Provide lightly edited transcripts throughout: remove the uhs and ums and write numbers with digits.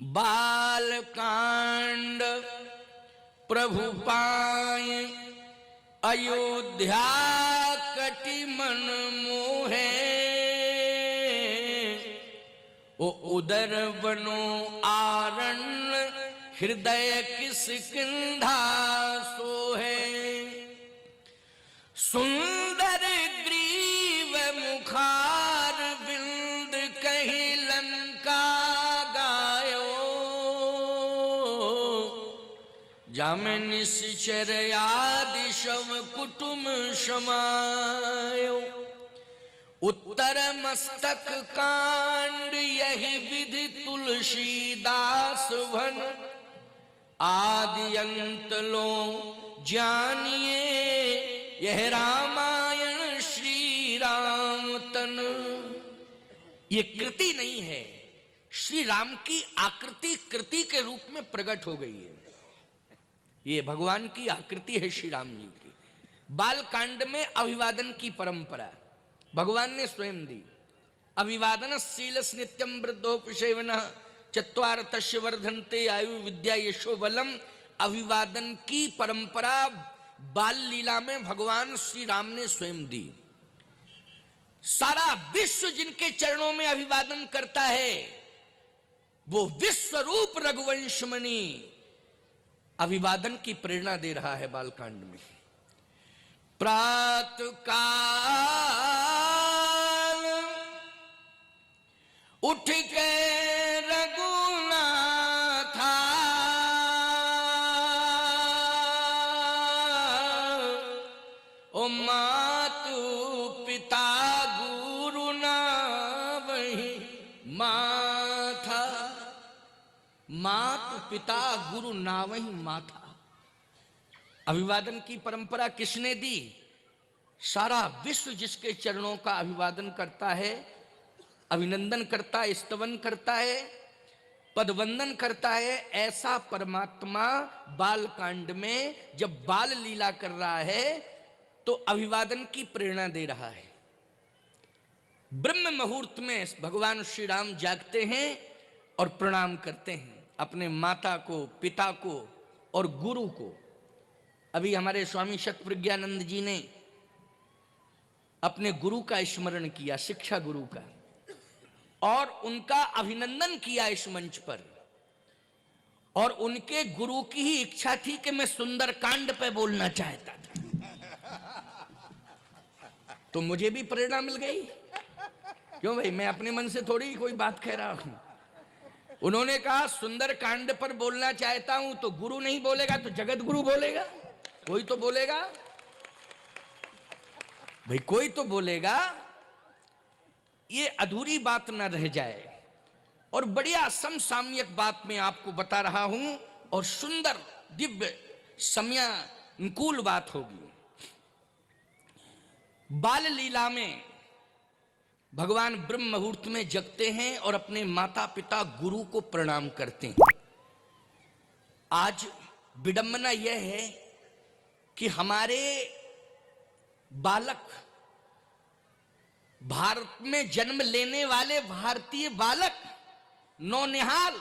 बालकांड प्रभु पाए अयोध्या कटि मन मोहे। ओ उदर बनो आरण्य हृदय किष्किंधा सोहे। सुंदर ग्रीव मुखार बिंद कही लंका गायो। जामे निश्चर आदि शव कुटुम समायो। उत्तर मस्तक कांड यही विधि तुलसीदास भन। आदि अंत लो जानिए यह रामायण श्री राम तन। ये कृति नहीं है, श्री राम की आकृति कृति के रूप में प्रकट हो गई है। ये भगवान की आकृति है श्री राम जी की। बाल कांड में अभिवादन की परंपरा भगवान ने स्वयं दी। अभिवादन शीलस नित्यम वृद्धोपसेवनः चत्वार तस्य वर्धन्ते आयु विद्या यशो बलम। अभिवादन की परंपरा बाल लीला में भगवान श्री राम ने स्वयं दी। सारा विश्व जिनके चरणों में अभिवादन करता है वो विश्व रूप रघुवंश मुनि अभिवादन की प्रेरणा दे रहा है बालकांड में। प्रातः काल उठ के रघुनाथा ओ मातु पिता गुरु ना वही माथा। मातु पिता गुरु ना वही माथा। अभिवादन की परंपरा किसने दी? सारा विश्व जिसके चरणों का अभिवादन करता है, अभिनंदन करता है, स्तवन करता है, पदवंदन करता है, ऐसा परमात्मा बालकांड में जब बाल लीला कर रहा है तो अभिवादन की प्रेरणा दे रहा है। ब्रह्म मुहूर्त में भगवान श्री राम जागते हैं और प्रणाम करते हैं अपने माता को, पिता को और गुरु को। अभी हमारे स्वामी शतप्रज्ञानंद जी ने अपने गुरु का स्मरण किया, शिक्षा गुरु का, और उनका अभिनंदन किया इस मंच पर। और उनके गुरु की ही इच्छा थी कि मैं सुंदरकांड पे बोलना चाहता था, तो मुझे भी प्रेरणा मिल गई। क्यों भाई, मैं अपने मन से थोड़ी कोई बात कह रहा हूं। उन्होंने कहा सुंदरकांड पर बोलना चाहता हूं, तो गुरु नहीं बोलेगा तो जगत गुरु बोलेगा, कोई तो बोलेगा भाई, कोई तो बोलेगा। ये अधूरी बात न रह जाए। और बढ़िया समसामयिक बात मैं आपको बता रहा हूं और सुंदर दिव्य समयानुकूल बात होगी। बाल लीला में भगवान ब्रह्म मुहूर्त में जगते हैं और अपने माता पिता गुरु को प्रणाम करते हैं। आज विडंबना यह है कि हमारे बालक, भारत में जन्म लेने वाले भारतीय बालक नौनिहाल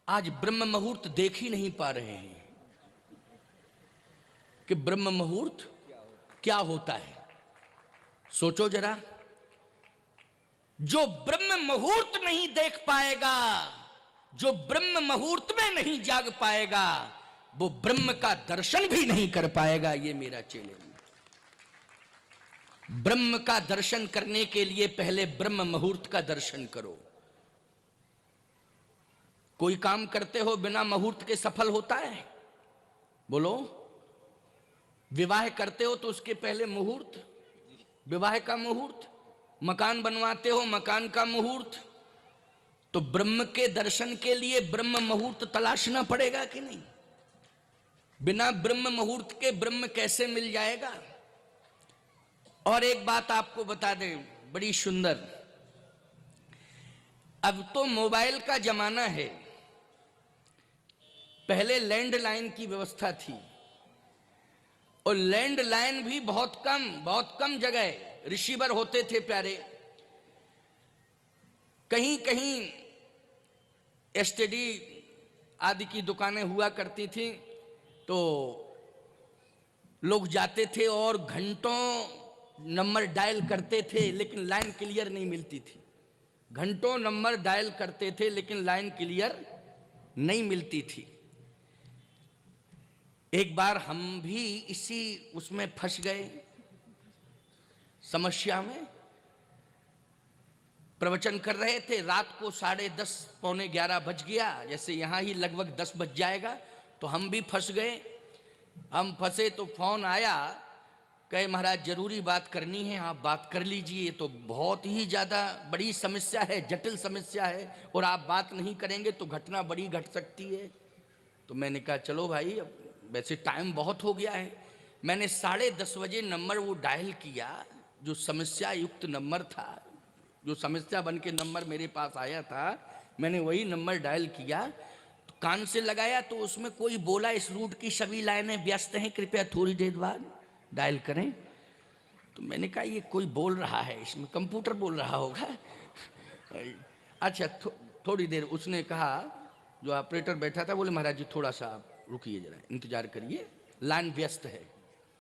आज ब्रह्म मुहूर्त देख ही नहीं पा रहे हैं कि ब्रह्म मुहूर्त क्या होता है। सोचो जरा, जो ब्रह्म मुहूर्त नहीं देख पाएगा, जो ब्रह्म मुहूर्त में नहीं जाग पाएगा, वो ब्रह्म का दर्शन भी नहीं कर पाएगा। ये मेरा चैलेंज। ब्रह्म का दर्शन करने के लिए पहले ब्रह्म मुहूर्त का दर्शन करो। कोई काम करते हो बिना मुहूर्त के सफल होता है? बोलो। विवाह करते हो तो उसके पहले मुहूर्त, विवाह का मुहूर्त। मकान बनवाते हो, मकान का मुहूर्त। तो ब्रह्म के दर्शन के लिए ब्रह्म मुहूर्त तलाशना पड़ेगा कि नहीं? बिना ब्रह्म मुहूर्त के ब्रह्म कैसे मिल जाएगा? और एक बात आपको बता दें, बड़ी सुंदर। अब तो मोबाइल का जमाना है, पहले लैंडलाइन की व्यवस्था थी और लैंडलाइन भी बहुत कम जगह रिसीवर होते थे प्यारे। कहीं कहीं एसटीडी आदि की दुकानें हुआ करती थी, तो लोग जाते थे और घंटों नंबर डायल करते थे, लेकिन लाइन क्लियर नहीं मिलती थी। घंटों नंबर डायल करते थे लेकिन लाइन क्लियर नहीं मिलती थी। एक बार हम भी इसी उसमें फंस गए, समस्या में। प्रवचन कर रहे थे, रात को 10:30 पौने 11 बज गया, जैसे यहां ही लगभग 10 बज जाएगा, तो हम भी फंस गए। हम फंसे तो फोन आया, कहे महाराज जरूरी बात करनी है, आप बात कर लीजिए। तो बहुत ही ज़्यादा बड़ी समस्या है, जटिल समस्या है, और आप बात नहीं करेंगे तो घटना बड़ी घट सकती है। तो मैंने कहा चलो भाई, अब वैसे टाइम बहुत हो गया है। मैंने 10:30 बजे नंबर वो डायल किया, जो समस्या युक्त नंबर था, जो समस्या बन के नंबर मेरे पास आया था, मैंने वही नंबर डायल किया। तो कान से लगाया तो उसमें कोई बोला, इस रूट की सभी लाइनें व्यस्त हैं, कृपया थोड़ी देर बाद डायल करें। तो मैंने कहा ये कोई बोल रहा है, इसमें कंप्यूटर बोल रहा होगा। अच्छा, थोड़ी देर उसने कहा, जो ऑपरेटर बैठा था, बोले महाराज जी थोड़ा सा आप रुकिए, जरा इंतजार करिए, लाइन व्यस्त है।